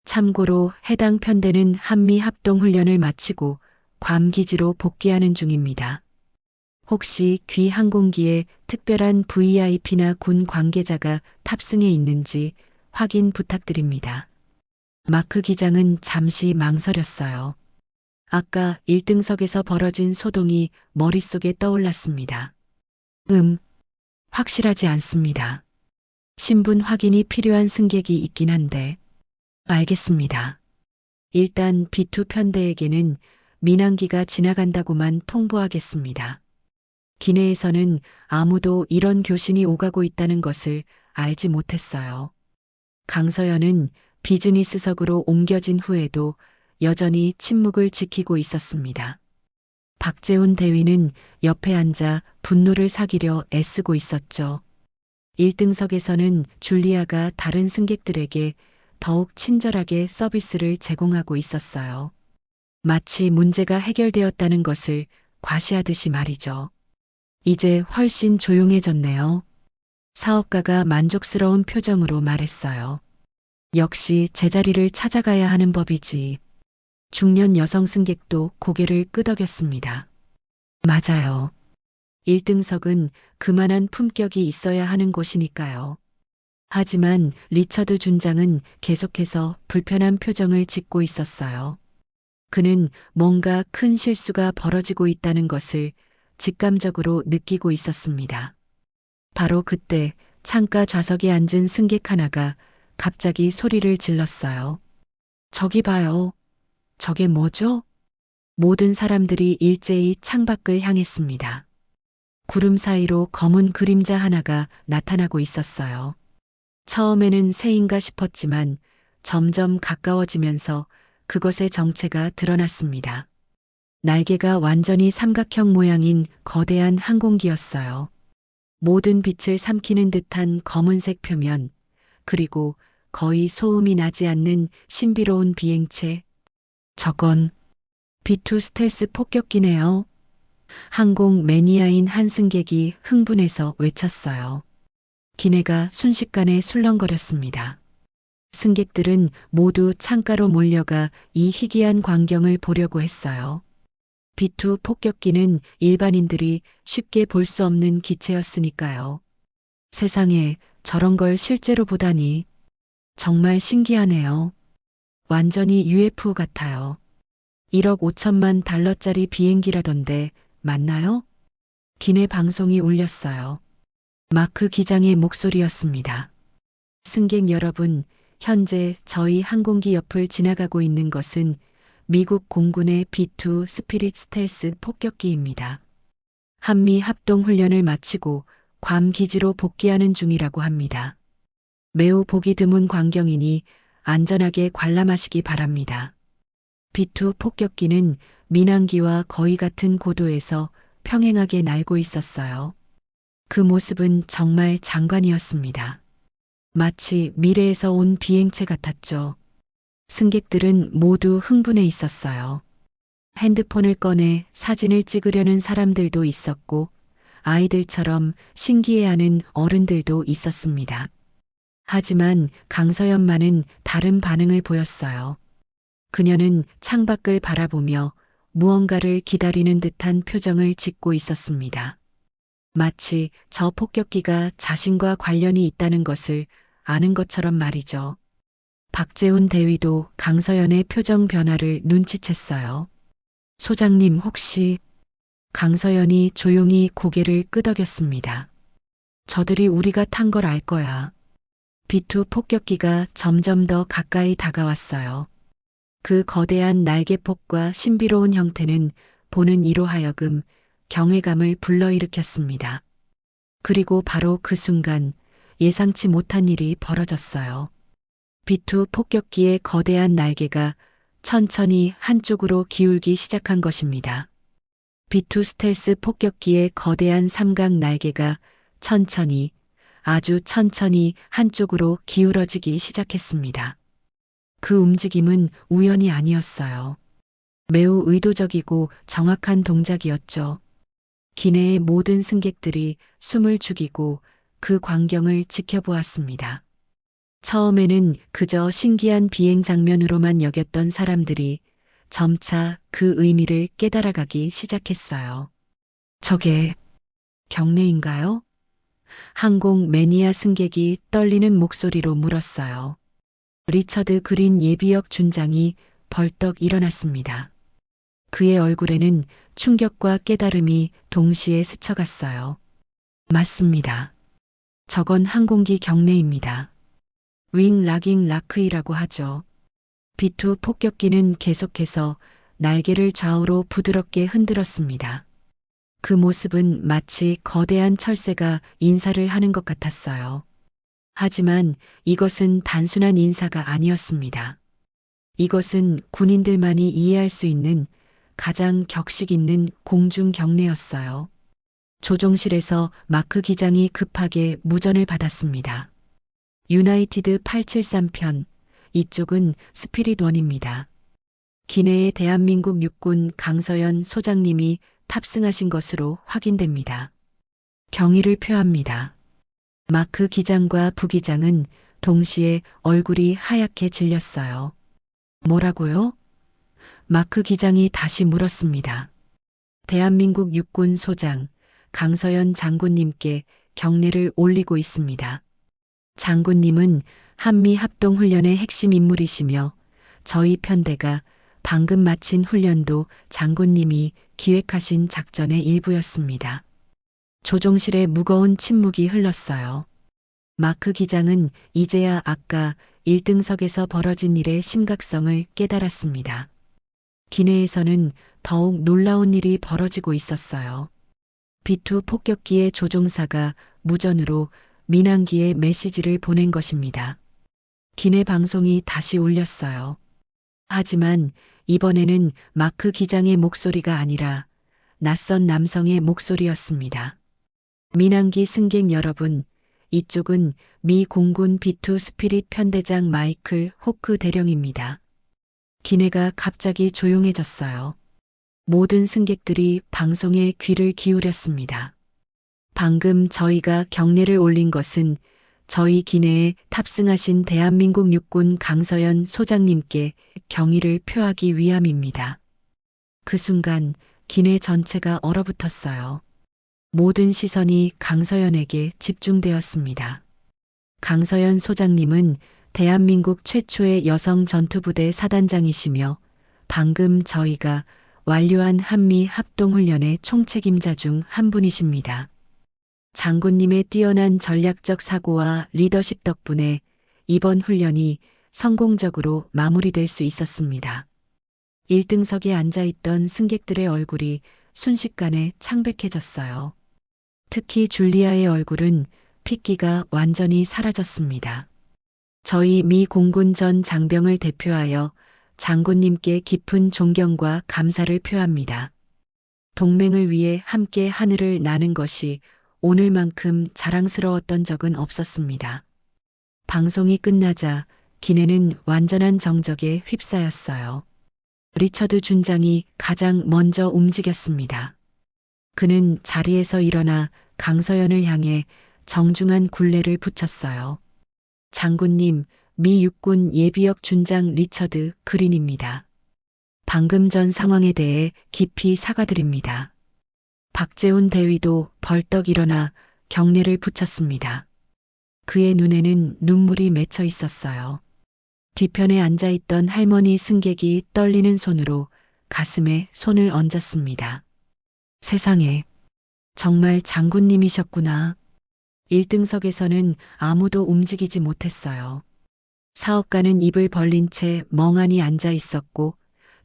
참고로 해당 편대는 한미 합동훈련을 마치고 괌 기지로 복귀하는 중입니다. 혹시 귀 항공기에 특별한 VIP나 군 관계자가 탑승해 있는지 확인 부탁드립니다. 마크 기장은 잠시 망설였어요. 아까 1등석에서 벌어진 소동이 머릿속에 떠올랐습니다. 확실하지 않습니다. 신분 확인이 필요한 승객이 있긴 한데. 알겠습니다. 일단 B2 편대에게는 민항기가 지나간다고만 통보하겠습니다. 기내에서는 아무도 이런 교신이 오가고 있다는 것을 알지 못했어요. 강서연은 비즈니스석으로 옮겨진 후에도 여전히 침묵을 지키고 있었습니다. 박재훈 대위는 옆에 앉아 분노를 사기려 애쓰고 있었죠. 1등석에서는 줄리아가 다른 승객들에게 더욱 친절하게 서비스를 제공하고 있었어요. 마치 문제가 해결되었다는 것을 과시하듯이 말이죠. 이제 훨씬 조용해졌네요. 사업가가 만족스러운 표정으로 말했어요. 역시 제자리를 찾아가야 하는 법이지. 중년 여성 승객도 고개를 끄덕였습니다. 맞아요. 1등석은 그만한 품격이 있어야 하는 곳이니까요. 하지만 리처드 준장은 계속해서 불편한 표정을 짓고 있었어요. 그는 뭔가 큰 실수가 벌어지고 있다는 것을 직감적으로 느끼고 있었습니다. 바로 그때 창가 좌석에 앉은 승객 하나가 갑자기 소리를 질렀어요. 저기 봐요. 저게 뭐죠? 모든 사람들이 일제히 창밖을 향했습니다. 구름 사이로 검은 그림자 하나가 나타나고 있었어요. 처음에는 새인가 싶었지만 점점 가까워지면서 그것의 정체가 드러났습니다. 날개가 완전히 삼각형 모양인 거대한 항공기였어요. 모든 빛을 삼키는 듯한 검은색 표면, 그리고 거의 소음이 나지 않는 신비로운 비행체. 저건 B2 스텔스 폭격기네요. 항공 매니아인 한 승객이 흥분해서 외쳤어요. 기내가 순식간에 술렁거렸습니다. 승객들은 모두 창가로 몰려가 이 희귀한 광경을 보려고 했어요. B2 폭격기는 일반인들이 쉽게 볼 수 없는 기체였으니까요. 세상에 저런 걸 실제로 보다니 정말 신기하네요. 완전히 UFO 같아요. 1억 5천만 달러짜리 비행기라던데 맞나요? 기내 방송이 울렸어요. 마크 기장의 목소리였습니다. 승객 여러분, 현재 저희 항공기 옆을 지나가고 있는 것은 미국 공군의 B2 스피릿 스텔스 폭격기입니다. 한미 합동 훈련을 마치고 괌 기지로 복귀하는 중이라고 합니다. 매우 보기 드문 광경이니 안전하게 관람하시기 바랍니다. B2 폭격기는 민항기와 거의 같은 고도에서 평행하게 날고 있었어요. 그 모습은 정말 장관이었습니다. 마치 미래에서 온 비행체 같았죠. 승객들은 모두 흥분해 있었어요. 핸드폰을 꺼내 사진을 찍으려는 사람들도 있었고, 아이들처럼 신기해하는 어른들도 있었습니다. 하지만 강서연만은 다른 반응을 보였어요. 그녀는 창밖을 바라보며 무언가를 기다리는 듯한 표정을 짓고 있었습니다. 마치 저 폭격기가 자신과 관련이 있다는 것을 아는 것처럼 말이죠. 박재훈 대위도 강서연의 표정 변화를 눈치챘어요. 소장님 혹시... 강서연이 조용히 고개를 끄덕였습니다. 저들이 우리가 탄 걸 알 거야. B2 폭격기가 점점 더 가까이 다가왔어요. 그 거대한 날개폭과 신비로운 형태는 보는 이로 하여금 경외감을 불러일으켰습니다. 그리고 바로 그 순간 예상치 못한 일이 벌어졌어요. B2 폭격기의 거대한 날개가 천천히 한쪽으로 기울기 시작한 것입니다. B2 스텔스 폭격기의 거대한 삼각 날개가 천천히, 아주 천천히 한쪽으로 기울어지기 시작했습니다. 그 움직임은 우연이 아니었어요. 매우 의도적이고 정확한 동작이었죠. 기내의 모든 승객들이 숨을 죽이고 그 광경을 지켜보았습니다. 처음에는 그저 신기한 비행 장면으로만 여겼던 사람들이 점차 그 의미를 깨달아가기 시작했어요. 저게 경례인가요? 항공 매니아 승객이 떨리는 목소리로 물었어요. 리처드 그린 예비역 준장이 벌떡 일어났습니다. 그의 얼굴에는 충격과 깨달음이 동시에 스쳐갔어요. 맞습니다. 저건 항공기 경례입니다. 윙 락잉 라크이라고 하죠. B2 폭격기는 계속해서 날개를 좌우로 부드럽게 흔들었습니다. 그 모습은 마치 거대한 철새가 인사를 하는 것 같았어요. 하지만 이것은 단순한 인사가 아니었습니다. 이것은 군인들만이 이해할 수 있는 가장 격식 있는 공중 경례였어요. 조종실에서 마크 기장이 급하게 무전을 받았습니다. 유나이티드 873편, 이쪽은 스피릿1입니다. 기내에 대한민국 육군 강서연 소장님이 탑승하신 것으로 확인됩니다. 경의를 표합니다. 마크 기장과 부기장은 동시에 얼굴이 하얗게 질렸어요. 뭐라고요? 마크 기장이 다시 물었습니다. 대한민국 육군 소장 강서연 장군님께 경례를 올리고 있습니다. 장군님은 한미 합동훈련의 핵심 인물이시며 저희 편대가 방금 마친 훈련도 장군님이 기획하신 작전의 일부였습니다. 조종실에 무거운 침묵이 흘렀어요. 마크 기장은 이제야 아까 1등석에서 벌어진 일의 심각성을 깨달았습니다. 기내에서는 더욱 놀라운 일이 벌어지고 있었어요. B2 폭격기의 조종사가 무전으로 민항기에 메시지를 보낸 것입니다. 기내 방송이 다시 울렸어요. 하지만 이번에는 마크 기장의 목소리가 아니라 낯선 남성의 목소리였습니다. 민항기 승객 여러분, 이쪽은 미 공군 B2 스피릿 편대장 마이클 호크 대령입니다. 기내가 갑자기 조용해졌어요. 모든 승객들이 방송에 귀를 기울였습니다. 방금 저희가 경례를 올린 것은 저희 기내에 탑승하신 대한민국 육군 강서연 소장님께 경의를 표하기 위함입니다. 그 순간 기내 전체가 얼어붙었어요. 모든 시선이 강서연에게 집중되었습니다. 강서연 소장님은 대한민국 최초의 여성 전투부대 사단장이시며 방금 저희가 완료한 한미 합동훈련의 총책임자 중 한 분이십니다. 장군님의 뛰어난 전략적 사고와 리더십 덕분에 이번 훈련이 성공적으로 마무리될 수 있었습니다. 1등석에 앉아있던 승객들의 얼굴이 순식간에 창백해졌어요. 특히 줄리아의 얼굴은 핏기가 완전히 사라졌습니다. 저희 미 공군 전 장병을 대표하여 장군님께 깊은 존경과 감사를 표합니다. 동맹을 위해 함께 하늘을 나는 것이 오늘만큼 자랑스러웠던 적은 없었습니다. 방송이 끝나자 기내는 완전한 정적에 휩싸였어요. 리처드 준장이 가장 먼저 움직였습니다. 그는 자리에서 일어나 강서연을 향해 정중한 굴레를 붙였어요. 장군님, 미 육군 예비역 준장 리처드 그린입니다. 방금 전 상황에 대해 깊이 사과드립니다. 박재훈 대위도 벌떡 일어나 경례를 붙였습니다. 그의 눈에는 눈물이 맺혀 있었어요. 뒤편에 앉아있던 할머니 승객이 떨리는 손으로 가슴에 손을 얹었습니다. 세상에, 정말 장군님이셨구나. 1등석에서는 아무도 움직이지 못했어요. 사업가는 입을 벌린 채 멍하니 앉아 있었고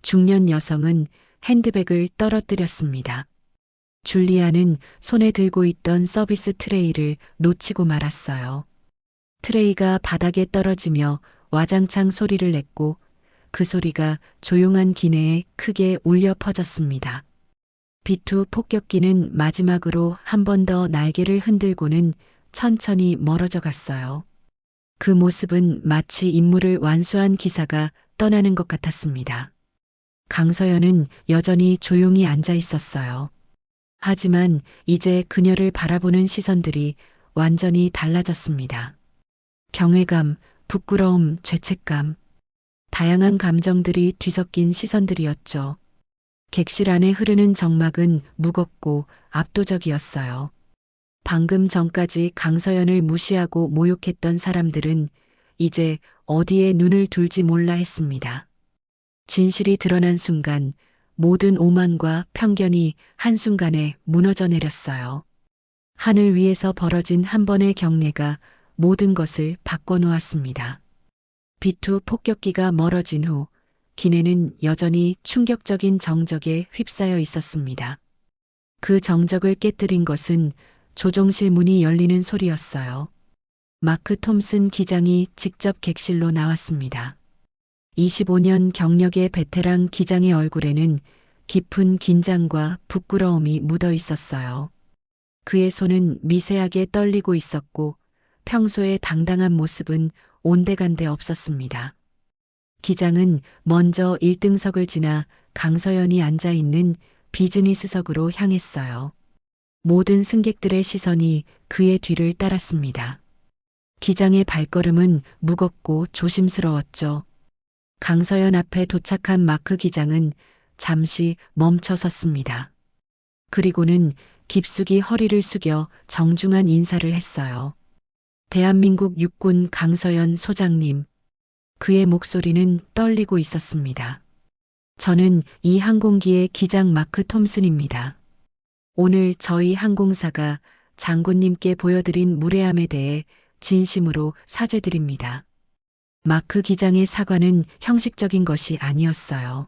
중년 여성은 핸드백을 떨어뜨렸습니다. 줄리아는 손에 들고 있던 서비스 트레이를 놓치고 말았어요. 트레이가 바닥에 떨어지며 와장창 소리를 냈고 그 소리가 조용한 기내에 크게 울려 퍼졌습니다. B2 폭격기는 마지막으로 한 번 더 날개를 흔들고는 천천히 멀어져 갔어요. 그 모습은 마치 임무를 완수한 기사가 떠나는 것 같았습니다. 강서연은 여전히 조용히 앉아 있었어요. 하지만 이제 그녀를 바라보는 시선들이 완전히 달라졌습니다. 경외감, 부끄러움, 죄책감, 다양한 감정들이 뒤섞인 시선들이었죠. 객실 안에 흐르는 정막은 무겁고 압도적이었어요. 방금 전까지 강서연을 무시하고 모욕했던 사람들은 이제 어디에 눈을 둘지 몰라 했습니다. 진실이 드러난 순간 모든 오만과 편견이 한순간에 무너져 내렸어요. 하늘 위에서 벌어진 한 번의 경례가 모든 것을 바꿔놓았습니다. 비투 폭격기가 멀어진 후 기내는 여전히 충격적인 정적에 휩싸여 있었습니다. 그 정적을 깨뜨린 것은 조종실 문이 열리는 소리였어요. 마크 톰슨 기장이 직접 객실로 나왔습니다. 25년 경력의 베테랑 기장의 얼굴에는 깊은 긴장과 부끄러움이 묻어 있었어요. 그의 손은 미세하게 떨리고 있었고 평소의 당당한 모습은 온데간데 없었습니다. 기장은 먼저 1등석을 지나 강서연이 앉아 있는 비즈니스석으로 향했어요. 모든 승객들의 시선이 그의 뒤를 따랐습니다. 기장의 발걸음은 무겁고 조심스러웠죠. 강서연 앞에 도착한 마크 기장은 잠시 멈춰 섰습니다. 그리고는 깊숙이 허리를 숙여 정중한 인사를 했어요. 대한민국 육군 강서연 소장님. 그의 목소리는 떨리고 있었습니다. 저는 이 항공기의 기장 마크 톰슨입니다. 오늘 저희 항공사가 장군님께 보여드린 무례함에 대해 진심으로 사죄드립니다. 마크 기장의 사과는 형식적인 것이 아니었어요.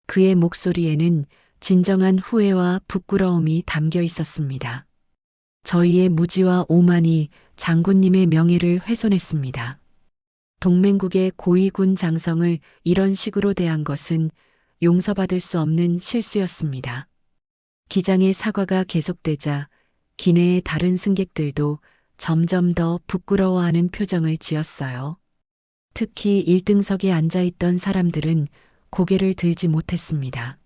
그의 목소리에는 진정한 후회와 부끄러움이 담겨 있었습니다. 저희의 무지와 오만이 장군님의 명예를 훼손했습니다. 동맹국의 고위군 장성을 이런 식으로 대한 것은 용서받을 수 없는 실수였습니다. 기장의 사과가 계속되자 기내의 다른 승객들도 점점 더 부끄러워하는 표정을 지었어요. 특히 1등석에 앉아있던 사람들은 고개를 들지 못했습니다.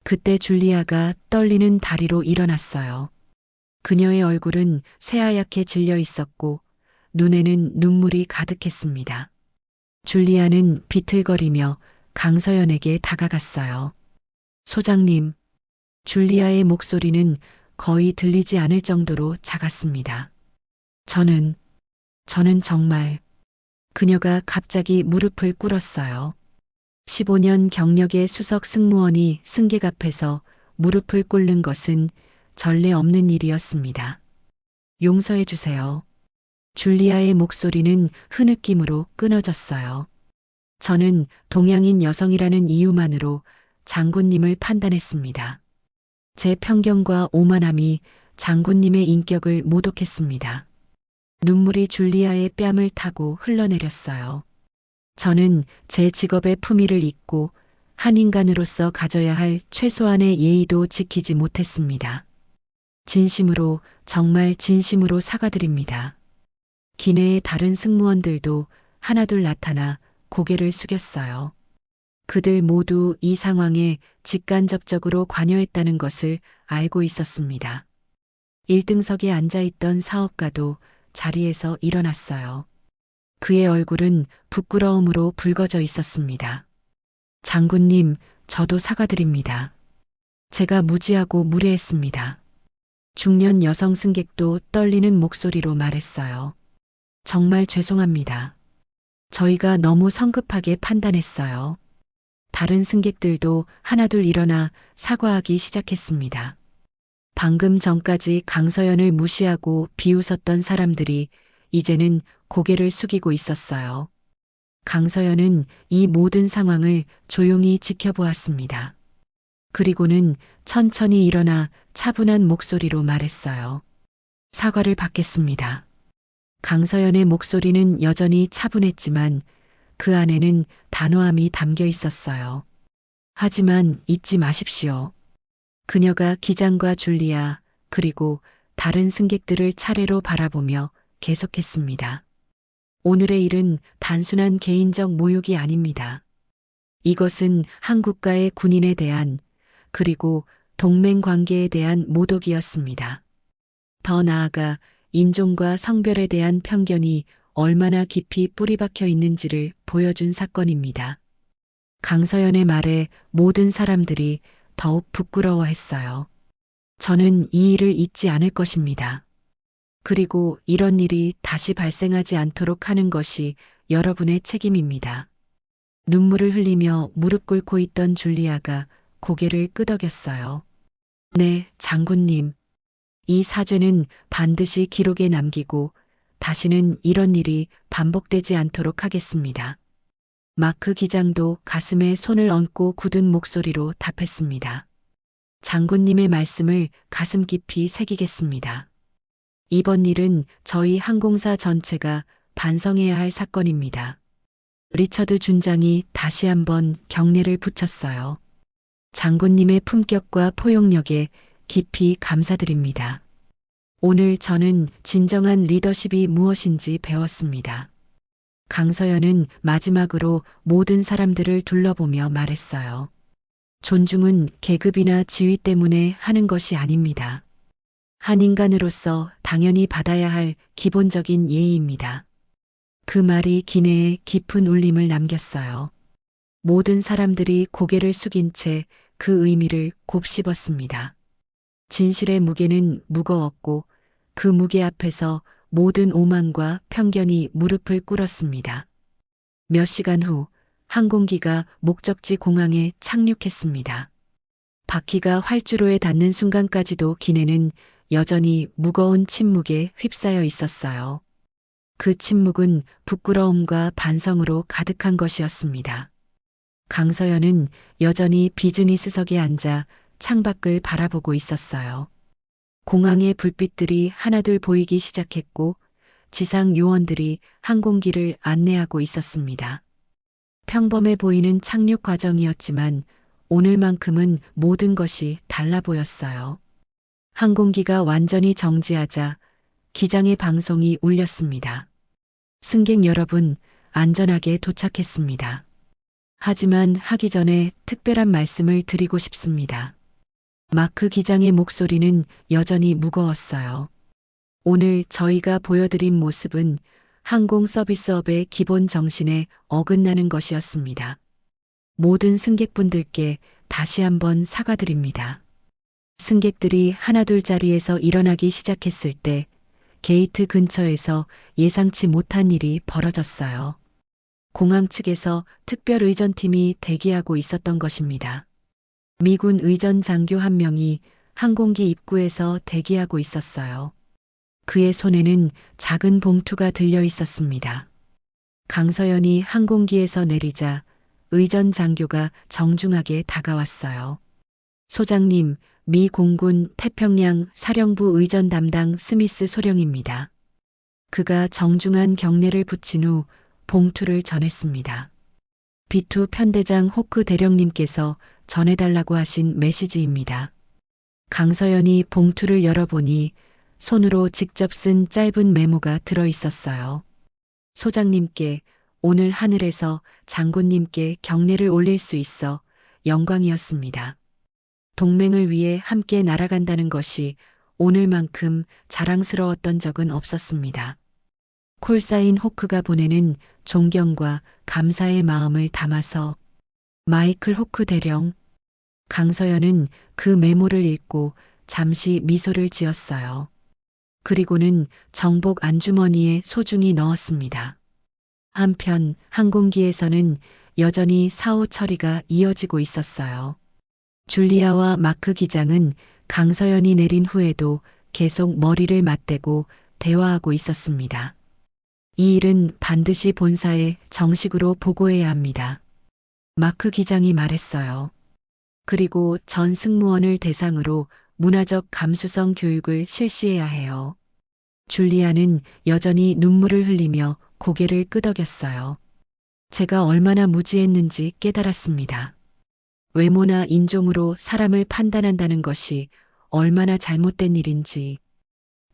그때 줄리아가 떨리는 다리로 일어났어요. 그녀의 얼굴은 새하얗게 질려 있었고 눈에는 눈물이 가득했습니다. 줄리아는 비틀거리며 강서연에게 다가갔어요. 소장님, 줄리아의 목소리는 거의 들리지 않을 정도로 작았습니다. 저는 정말 그녀가 갑자기 무릎을 꿇었어요. 15년 경력의 수석 승무원이 승객 앞에서 무릎을 꿇는 것은 전례 없는 일이었습니다. 용서해 주세요. 줄리아의 목소리는 흐느낌으로 끊어졌어요. 저는 동양인 여성이라는 이유만으로 장군님을 판단했습니다. 제 편견과 오만함이 장군님의 인격을 모독했습니다. 눈물이 줄리아의 뺨을 타고 흘러내렸어요. 저는 제 직업의 품위를 잊고 한 인간으로서 가져야 할 최소한의 예의도 지키지 못했습니다. 진심으로, 정말 진심으로 사과드립니다. 기내의 다른 승무원들도 하나둘 나타나 고개를 숙였어요. 그들 모두 이 상황에 직간접적으로 관여했다는 것을 알고 있었습니다. 1등석에 앉아있던 사업가도 자리에서 일어났어요. 그의 얼굴은 부끄러움으로 붉어져 있었습니다. 장군님, 저도 사과드립니다. 제가 무지하고 무례했습니다. 중년 여성 승객도 떨리는 목소리로 말했어요. 정말 죄송합니다. 저희가 너무 성급하게 판단했어요. 다른 승객들도 하나둘 일어나 사과하기 시작했습니다. 방금 전까지 강서연을 무시하고 비웃었던 사람들이 이제는 고개를 숙이고 있었어요. 강서연은 이 모든 상황을 조용히 지켜보았습니다. 그리고는 천천히 일어나 차분한 목소리로 말했어요. 사과를 받겠습니다. 강서연의 목소리는 여전히 차분했지만 그 안에는 단호함이 담겨 있었어요. 하지만 잊지 마십시오. 그녀가 기장과 줄리아 그리고 다른 승객들을 차례로 바라보며 계속했습니다. 오늘의 일은 단순한 개인적 모욕이 아닙니다. 이것은 한 국가의 군인에 대한 그리고 동맹 관계에 대한 모독이었습니다. 더 나아가 인종과 성별에 대한 편견이 얼마나 깊이 뿌리박혀 있는지를 보여준 사건입니다. 강서연의 말에 모든 사람들이 더욱 부끄러워했어요. 저는 이 일을 잊지 않을 것입니다. 그리고 이런 일이 다시 발생하지 않도록 하는 것이 여러분의 책임입니다. 눈물을 흘리며 무릎 꿇고 있던 줄리아가 고개를 끄덕였어요. 네, 장군님. 이 사죄는 반드시 기록에 남기고 다시는 이런 일이 반복되지 않도록 하겠습니다. 마크 기장도 가슴에 손을 얹고 굳은 목소리로 답했습니다. 장군님의 말씀을 가슴 깊이 새기겠습니다. 이번 일은 저희 항공사 전체가 반성해야 할 사건입니다. 리처드 준장이 다시 한번 경례를 붙였어요. 장군님의 품격과 포용력에 깊이 감사드립니다. 오늘 저는 진정한 리더십이 무엇인지 배웠습니다. 강서연은 마지막으로 모든 사람들을 둘러보며 말했어요. 존중은 계급이나 지위 때문에 하는 것이 아닙니다. 한 인간으로서 당연히 받아야 할 기본적인 예의입니다. 그 말이 기내에 깊은 울림을 남겼어요. 모든 사람들이 고개를 숙인 채 그 의미를 곱씹었습니다. 진실의 무게는 무거웠고 그 무게 앞에서 모든 오만과 편견이 무릎을 꿇었습니다. 몇 시간 후 항공기가 목적지 공항에 착륙했습니다. 바퀴가 활주로에 닿는 순간까지도 기내는 여전히 무거운 침묵에 휩싸여 있었어요. 그 침묵은 부끄러움과 반성으로 가득한 것이었습니다. 강서연은 여전히 비즈니스석에 앉아 창밖을 바라보고 있었어요. 공항의 불빛들이 하나둘 보이기 시작했고 지상 요원들이 항공기를 안내하고 있었습니다. 평범해 보이는 착륙 과정이었지만 오늘만큼은 모든 것이 달라 보였어요. 항공기가 완전히 정지하자 기장의 방송이 울렸습니다. 승객 여러분, 안전하게 도착했습니다. 하지만 하기 전에 특별한 말씀을 드리고 싶습니다. 마크 기장의 목소리는 여전히 무거웠어요. 오늘 저희가 보여드린 모습은 항공 서비스업의 기본 정신에 어긋나는 것이었습니다. 모든 승객분들께 다시 한번 사과드립니다. 승객들이 하나둘 자리에서 일어나기 시작했을 때 게이트 근처에서 예상치 못한 일이 벌어졌어요. 공항 측에서 특별 의전팀이 대기하고 있었던 것입니다. 미군 의전 장교 한 명이 항공기 입구에서 대기하고 있었어요. 그의 손에는 작은 봉투가 들려 있었습니다. 강서연이 항공기에서 내리자 의전 장교가 정중하게 다가왔어요. 소장님, 미 공군 태평양 사령부 의전 담당 스미스 소령입니다. 그가 정중한 경례를 붙인 후 봉투를 전했습니다. B2 편대장 호크 대령님께서 전해달라고 하신 메시지입니다. 강서연이 봉투를 열어보니 손으로 직접 쓴 짧은 메모가 들어 있었어요. 소장님께 오늘 하늘에서 장군님께 경례를 올릴 수 있어 영광이었습니다. 동맹을 위해 함께 날아간다는 것이 오늘만큼 자랑스러웠던 적은 없었습니다. 콜사인 호크가 보내는 존경과 감사의 마음을 담아서 마이클 호크 대령. 강서연은 그 메모를 읽고 잠시 미소를 지었어요. 그리고는 정복 안주머니에 소중히 넣었습니다. 한편 항공기에서는 여전히 사후 처리가 이어지고 있었어요. 줄리아와 마크 기장은 강서연이 내린 후에도 계속 머리를 맞대고 대화하고 있었습니다. 이 일은 반드시 본사에 정식으로 보고해야 합니다. 마크 기장이 말했어요. 그리고 전 승무원을 대상으로 문화적 감수성 교육을 실시해야 해요. 줄리아는 여전히 눈물을 흘리며 고개를 끄덕였어요. 제가 얼마나 무지했는지 깨달았습니다. 외모나 인종으로 사람을 판단한다는 것이 얼마나 잘못된 일인지.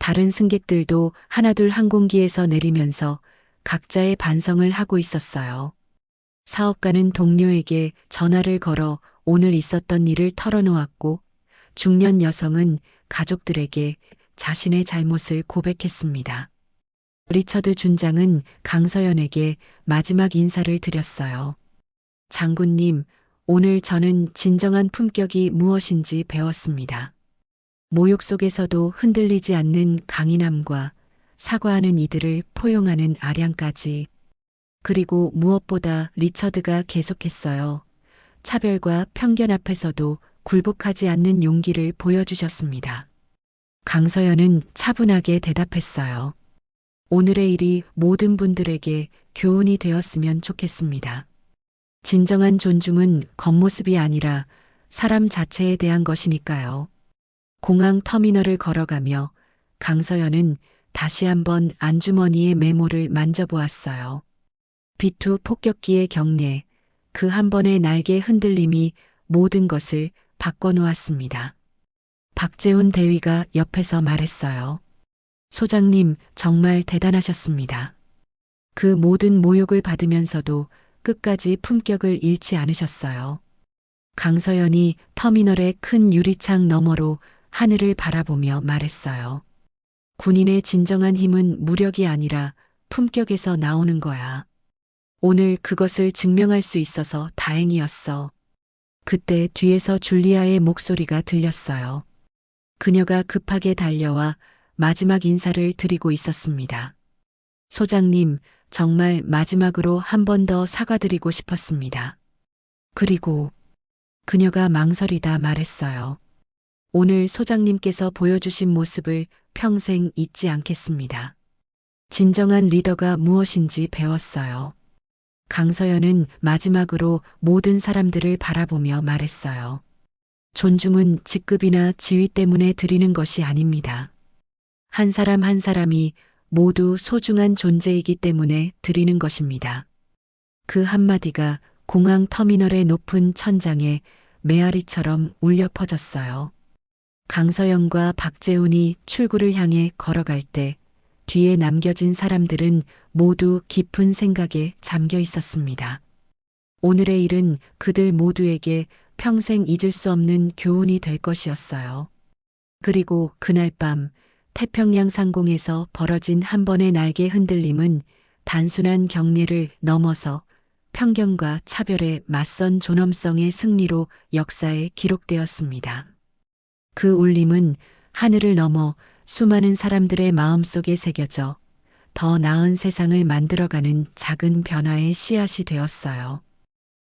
다른 승객들도 하나둘 항공기에서 내리면서 각자의 반성을 하고 있었어요. 사업가는 동료에게 전화를 걸어 오늘 있었던 일을 털어놓았고 중년 여성은 가족들에게 자신의 잘못을 고백했습니다. 리처드 준장은 강서연에게 마지막 인사를 드렸어요. 장군님, 오늘 저는 진정한 품격이 무엇인지 배웠습니다. 모욕 속에서도 흔들리지 않는 강인함과 사과하는 이들을 포용하는 아량까지. 그리고 무엇보다 리처드가 계속했어요. 차별과 편견 앞에서도 굴복하지 않는 용기를 보여주셨습니다. 강서연은 차분하게 대답했어요. 오늘의 일이 모든 분들에게 교훈이 되었으면 좋겠습니다. 진정한 존중은 겉모습이 아니라 사람 자체에 대한 것이니까요. 공항 터미널을 걸어가며 강서연은 다시 한번 안주머니의 메모를 만져보았어요. B2 폭격기의 경례, 그 한 번의 날개 흔들림이 모든 것을 바꿔놓았습니다. 박재훈 대위가 옆에서 말했어요. 소장님, 정말 대단하셨습니다. 그 모든 모욕을 받으면서도 끝까지 품격을 잃지 않으셨어요. 강서연이 터미널의 큰 유리창 너머로 하늘을 바라보며 말했어요. 군인의 진정한 힘은 무력이 아니라 품격에서 나오는 거야. 오늘 그것을 증명할 수 있어서 다행이었어. 그때 뒤에서 줄리아의 목소리가 들렸어요. 그녀가 급하게 달려와 마지막 인사를 드리고 있었습니다. 소장님, 정말 마지막으로 한 번 더 사과드리고 싶었습니다. 그리고 그녀가 망설이다 말했어요. 오늘 소장님께서 보여주신 모습을 평생 잊지 않겠습니다. 진정한 리더가 무엇인지 배웠어요. 강서연은 마지막으로 모든 사람들을 바라보며 말했어요. 존중은 직급이나 지위 때문에 드리는 것이 아닙니다. 한 사람 한 사람이 모두 소중한 존재이기 때문에 드리는 것입니다. 그 한마디가 공항 터미널의 높은 천장에 메아리처럼 울려 퍼졌어요. 강서영과 박재훈이 출구를 향해 걸어갈 때 뒤에 남겨진 사람들은 모두 깊은 생각에 잠겨 있었습니다. 오늘의 일은 그들 모두에게 평생 잊을 수 없는 교훈이 될 것이었어요. 그리고 그날 밤 태평양 상공에서 벌어진 한 번의 날개 흔들림은 단순한 경례를 넘어서 편견과 차별에 맞선 존엄성의 승리로 역사에 기록되었습니다. 그 울림은 하늘을 넘어 수많은 사람들의 마음속에 새겨져 더 나은 세상을 만들어가는 작은 변화의 씨앗이 되었어요.